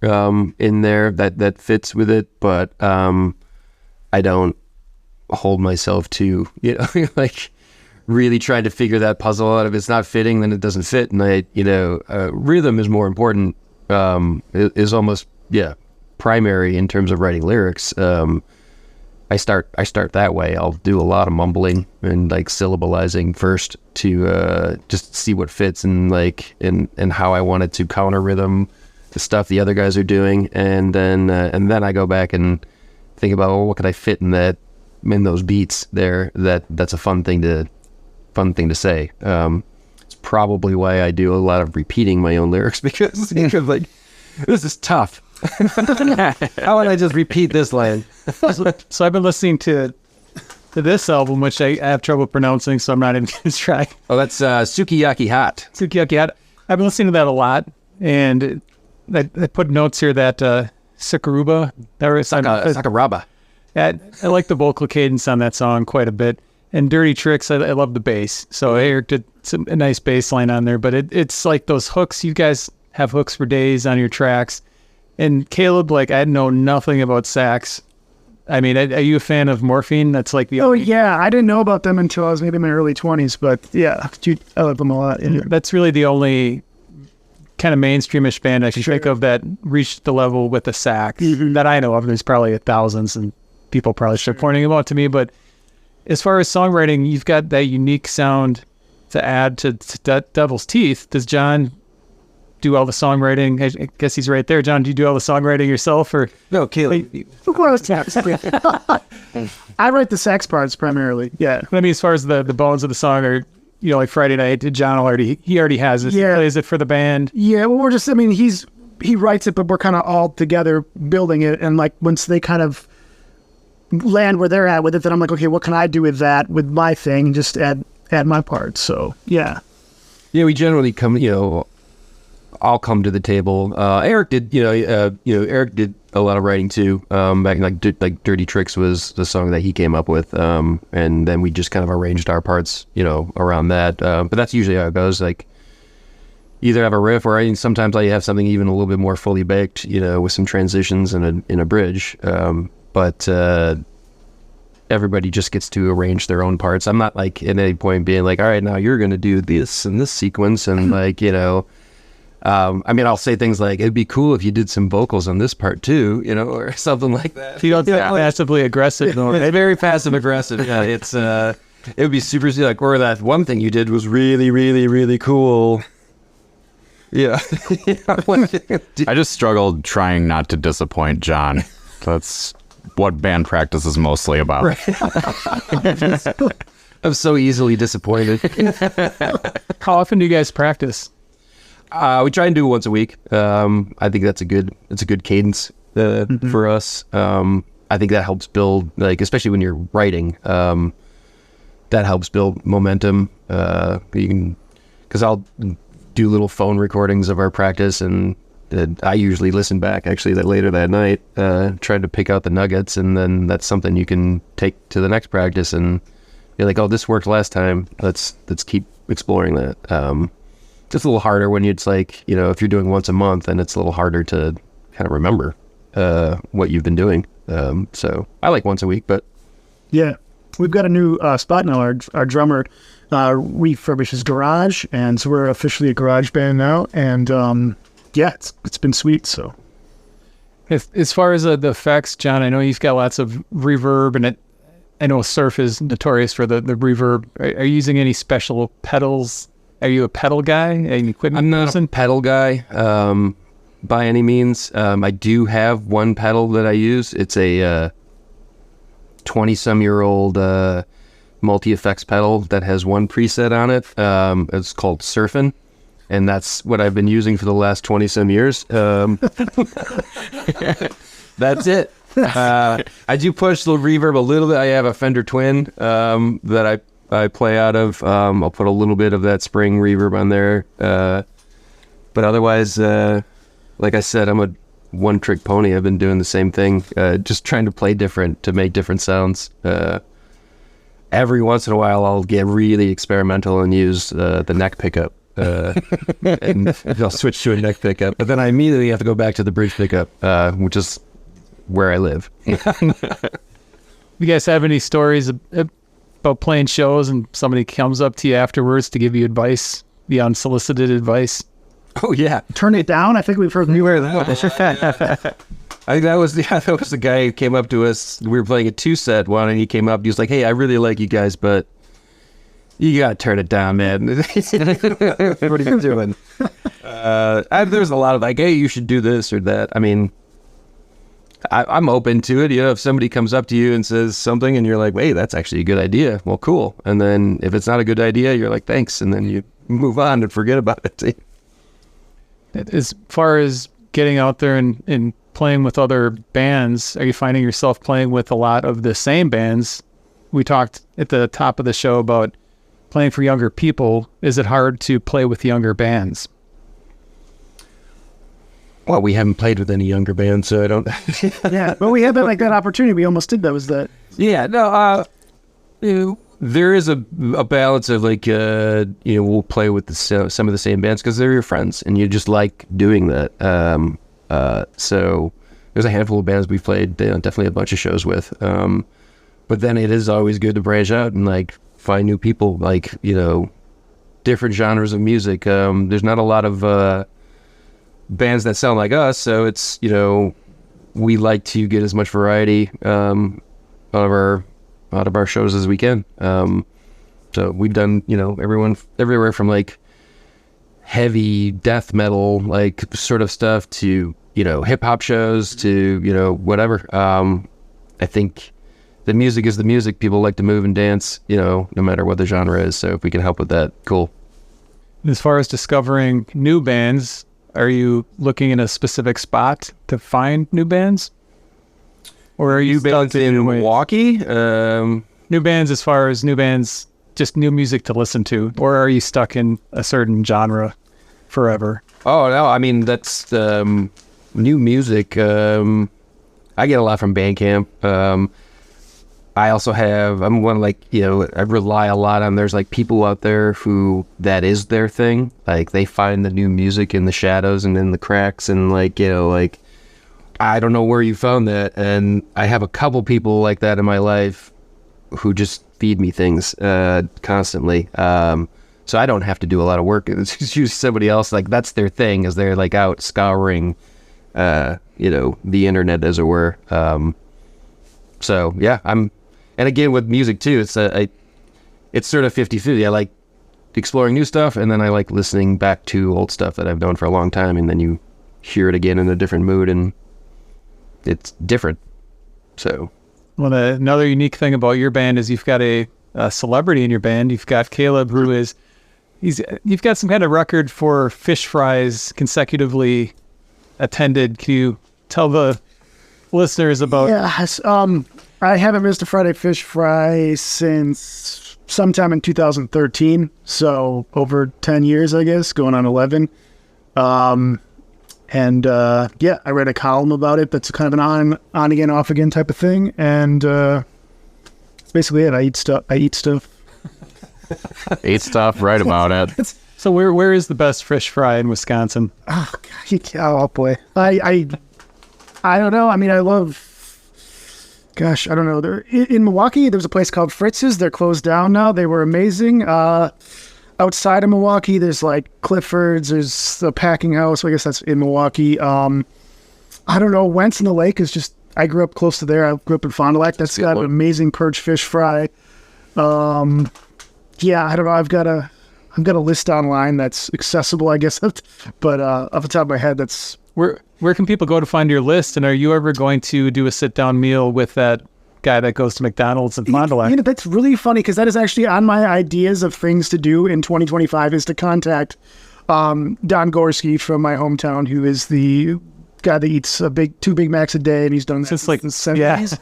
in there that fits with it, but I don't hold myself to like really trying to figure that puzzle out. If it's not fitting, then it doesn't fit. And rhythm is more important. Is almost primary in terms of writing lyrics. I start that way. I'll do a lot of mumbling and like syllabalizing first to just see what fits and and how I wanted to counter rhythm the stuff the other guys are doing, and then I go back and think about what could I fit in those beats there. That's a fun thing to say. It's probably why I do a lot of repeating my own lyrics, because like, this is tough. How would I just repeat this line? So I've been listening to this album, which I have trouble pronouncing, so I'm not even going to try. Oh, that's Sukiyaki Hot. Sukiyaki Hot. I've been listening to that a lot, and I put notes here that Sakuruba. Sakuraba. I like the vocal cadence on that song quite a bit. And Dirty Tricks, I love the bass. So Eric did a nice bass line on there, but it's like those hooks. You guys have hooks for days on your tracks. And Caleb, like, I know nothing about sax. I mean, are you a fan of Morphine? That's like the... Oh, yeah. I didn't know about them until I was maybe in my early 20s, but yeah, I love them a lot. Yeah. That's really the only kind of mainstreamish band I can think of that reached the level with the sax that I know of. There's probably thousands, and people probably start pointing them out to me, but as far as songwriting, you've got that unique sound to add to DevilsTeeth. Does John do all the songwriting? I guess he's right there. John, do you do all the songwriting yourself, or no? Caleb, I write the sax parts primarily. Yeah, I mean, as far as the bones of the song, or like Friday Night, John already has it. Yeah, he plays it for the band. Yeah, well, we're just. I mean, he writes it, but we're kind of all together building it, and like once they kind of land where they're at with it, then I'm like, okay, what can I do with that, with my thing, and just add my part. So yeah, we generally come, I'll come to the table. Eric did, Eric did a lot of writing too. Back in like Dirty Tricks was the song that he came up with, and then we just kind of arranged our parts, around that. But that's usually how it goes. Like, either have a riff, or sometimes I have something even a little bit more fully baked, with some transitions and in a bridge. But everybody just gets to arrange their own parts. I'm not like at any point being like, all right, now you're going to do this in this sequence. And like, I'll say things like, it'd be cool if you did some vocals on this part too, or something like that. You don't sound passively aggressive. No, very passive aggressive. Yeah, it's, it would be super, like, or that one thing you did was really, really, really cool. Yeah. I just struggled trying not to disappoint John. That's what band practice is mostly about. I'm so easily disappointed. How often do you guys practice? We try and do it once a week. I think that's a good cadence for us. I think that helps build, like, especially when you're writing, that helps build momentum. Because I'll do little phone recordings of our practice, and I usually listen back actually later that night, trying to pick out the nuggets, and then that's something you can take to the next practice, and you're like, oh, this worked last time. Let's keep exploring that. It's a little harder when it's like, if you're doing once a month, and it's a little harder to kind of remember what you've been doing. So I like once a week, but Yeah, we've got a new spot now. Our drummer refurbishes garage, and so we're officially a garage band now. And it's been sweet. So As far as the effects, John, I know you've got lots of reverb, and I know Surf is notorious for the reverb. Are you using any special pedals? Are you a pedal guy? An equipment I'm not person? a pedal guy by any means. I do have one pedal that I use. It's a 20-some-year-old multi-effects pedal that has one preset on it. It's called Surfin', and that's what I've been using for the last 20-some years. That's it. I do push the reverb a little bit. I have a Fender Twin that I play out of. I'll put a little bit of that spring reverb on there. But otherwise, like I said, I'm a one-trick pony. I've been doing the same thing, just trying to play different, to make different sounds. Every once in a while, I'll get really experimental and use the neck pickup. And I'll switch to a neck pickup. But then I immediately have to go back to the bridge pickup, which is where I live. You guys have any stories about playing shows and somebody comes up to you afterwards to give you advice, the unsolicited advice? Oh, yeah. turn it down. I think we've heard You wear that. I think that was the guy who came up to us. We were playing a 2-set one, and he came up. He was like, "Hey, I really like you guys, but you gotta turn it down, man." What are you doing? There's a lot of like, "Hey, you should do this or that." I mean, I'm open to it. If somebody comes up to you and says something, and you're like, "Wait, that's actually a good idea." Well, cool. And then if it's not a good idea, you're like, "Thanks," and then you move on and forget about it. As far as getting out there and playing with other bands, are you finding yourself playing with a lot of the same bands? We talked at the top of the show about playing for younger people. Is it hard to play with younger bands? Well, we haven't played with any younger bands, so I don't. Yeah, but we had that opportunity. We almost did that. Was that? Yeah, no. There is a balance of like, we'll play with some of the same bands because they're your friends, and you just like doing that. So there's a handful of bands we've played, definitely a bunch of shows with. But then it is always good to branch out and like find new people, like, different genres of music. There's not a lot of bands that sound like us, so it's, we like to get as much variety out of our shows as we can. So we've done, everywhere from like heavy death metal, like sort of stuff to, hip hop shows to, whatever. I think the music is the music. People like to move and dance, no matter what the genre is. So if we can help with that, cool. As far as discovering new bands, are you looking in a specific spot to find new bands? Or are you New bands in Milwaukee? New bands as far as new bands, just new music to listen to? Or are you stuck in a certain genre forever? Oh, no, I mean, that's new music. I get a lot from Bandcamp. I also I'm one like, I rely a lot on, there's like people out there who that is their thing. Like they find the new music in the shadows and in the cracks and like, like, I don't know where you found that. And I have a couple people like that in my life who just feed me things constantly. So I don't have to do a lot of work. It's usually somebody else, like that's their thing, is they're like out scouring, the internet, as it were. So yeah, and again with music too, it's sort of 50-50. I like exploring new stuff, and then I like listening back to old stuff that I've known for a long time, and then you hear it again in a different mood, and it's different. So, well, another unique thing about your band is you've got a celebrity in your band. You've got Caleb, who is you've got some kind of record for fish fries consecutively attended. Can you tell the listeners about? Yes. I haven't missed a Friday fish fry since sometime in 2013. So over 10 years, I guess, going on 11. I read a column about it. That's kind of an on again, off again type of thing. And that's basically it. I eat stuff. Ate stuff, right about it. So where is the best fish fry in Wisconsin? Oh, God, oh boy. I don't know. I mean, I love... Gosh, I don't know. In Milwaukee, there's a place called Fritz's. They're closed down now. They were amazing. Outside of Milwaukee, there's like Clifford's. There's the Packing House. So I guess that's in Milwaukee. I don't know. Wentz in the Lake is just... I grew up close to there. I grew up in Fond du Lac. That's got an amazing perch fish fry. I don't know. I've got a list online that's accessible, I guess. But off the top of my head, that's... Where can people go to find your list? And are you ever going to do a sit-down meal with that guy that goes to McDonald's in Fond du Lac? You know, that's really funny because that is actually on my ideas of things to do in 2025 is to contact Don Gorski from my hometown, who is the guy that eats two Big Macs a day, and he's done that since like the 70s.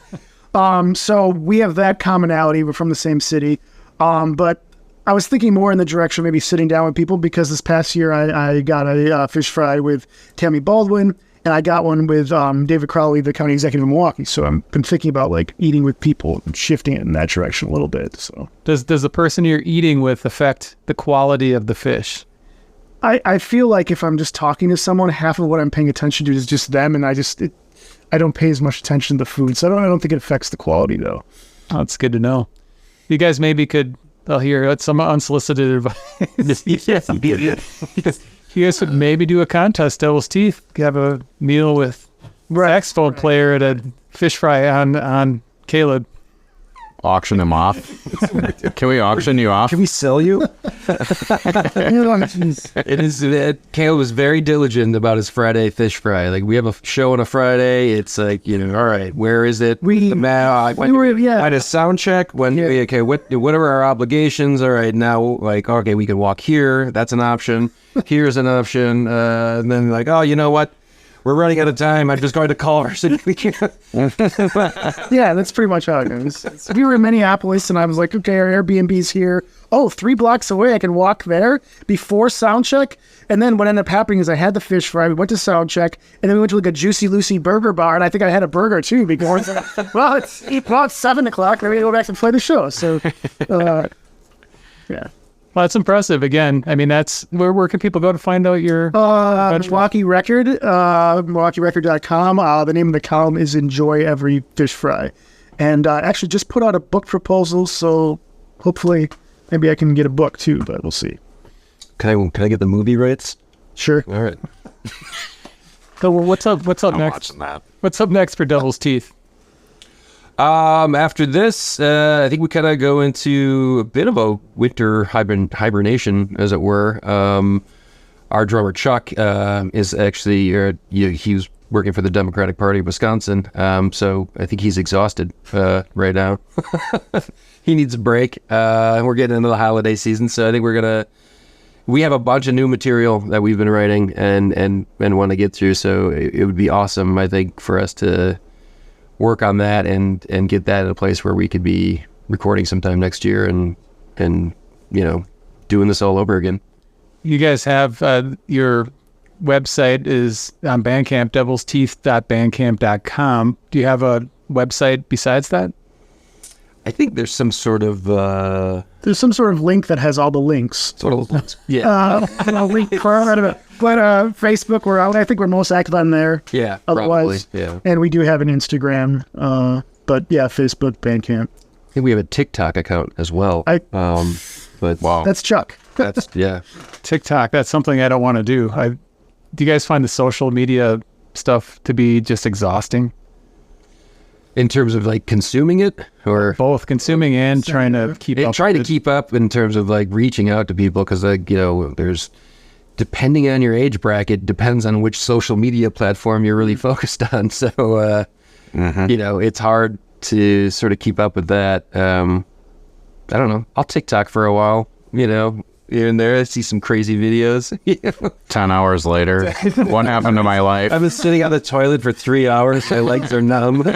Yeah. So we have that commonality. We're from the same city. But I was thinking more in the direction of maybe sitting down with people because this past year I got a fish fry with Tammy Baldwin, and I got one with David Crowley, the county executive of Milwaukee. So I've been thinking about like eating with people and shifting it in that direction a little bit. So does the person you're eating with affect the quality of the fish? I feel like if I'm just talking to someone, half of what I'm paying attention to is just them, and I don't pay as much attention to the food. So I don't think it affects the quality though. Oh, that's good to know. You guys maybe could... I'll hear some unsolicited advice. You guys would maybe do a contest, DevilsTeeth. Have a meal with saxophone player at a fish fry on Caleb. Auction him off. Can we auction you off? Can we sell you? It is. Caleb was very diligent about his Friday fish fry. Like, we have a show on a Friday. It's like, all right, where is it? Find a sound check. Okay, what are our obligations? All right, now, like, okay, we can walk here. That's an option. Here's an option. And then like, oh, you know what? We're running out of time. I'm just going to call her. Yeah, that's pretty much how it goes. We were in Minneapolis, and I was like, okay, our Airbnb's here. Oh, 3 blocks away. I can walk there before sound check. And then what ended up happening is I had the fish fry. We went to sound check, and then we went to like a Juicy Lucy burger bar, and I think I had a burger too because, it's 7 o'clock. Then we go back and play the show. So, yeah. Well, that's impressive. Again, I mean, that's where can people go to find out your Milwaukee Record, MilwaukeeRecord.com. The name of the column is Enjoy Every Fish Fry. And actually just put out a book proposal, so hopefully maybe I can get a book too, but we'll see. Can I get the movie rights? Sure. All right. So what's up I'm next? watching that. What's up next for DevilsTeeth? After this, I think we kind of go into a bit of a winter hibernation, as it were. Our drummer Chuck is actually he was working for the Democratic Party of Wisconsin, so I think he's exhausted right now. He needs a break. We're getting into the holiday season, so I think we have a bunch of new material that we've been writing and want to get through. So it would be awesome, I think, for us to work on that and get that in a place where we could be recording sometime next year and doing this all over again. You guys have your website is on Bandcamp, DevilsTeeth.bandcamp.com. Do you have a website besides that? I think there's some sort of There's some sort of link that has all the links. yeah. A link for I don't know. But Facebook, I think we're most active on there. Yeah, otherwise, probably. Yeah. And we do have an Instagram. But yeah, Facebook, Bandcamp. I think we have a TikTok account as well. But Wow. That's Chuck. that's TikTok, that's something I don't want to do. Do you guys find the social media stuff to be just exhausting? In terms of like consuming it, or Both consuming and trying to keep up. trying to with it. keep up in terms of like reaching out to people, because like, you know, there's, depending on your age bracket, depends on which social media platform you're really focused on. So, you know, it's hard to sort of keep up with that. I don't know. I'll TikTok for a while, you know, here and there. I see some crazy videos. 10 hours later, what happened to my life? I've been sitting on the toilet for 3 hours. My legs are numb. So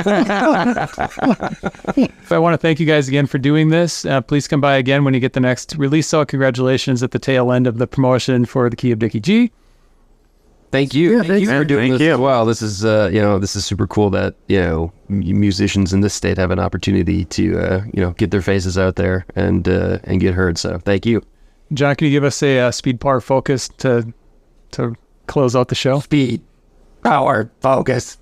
I want to thank you guys again for doing this. Please come by again when you get the next release. So congratulations at the tail end of the promotion for the Key of Dicky G. Thank you. Yeah, Thank you for doing thank this you. as well. This is, you know, this is super cool that, you know, musicians in this state have an opportunity to, you know, get their faces out there and get heard. So thank you. John, can you give us a speed, power, focus to close out the show? Speed, power, focus.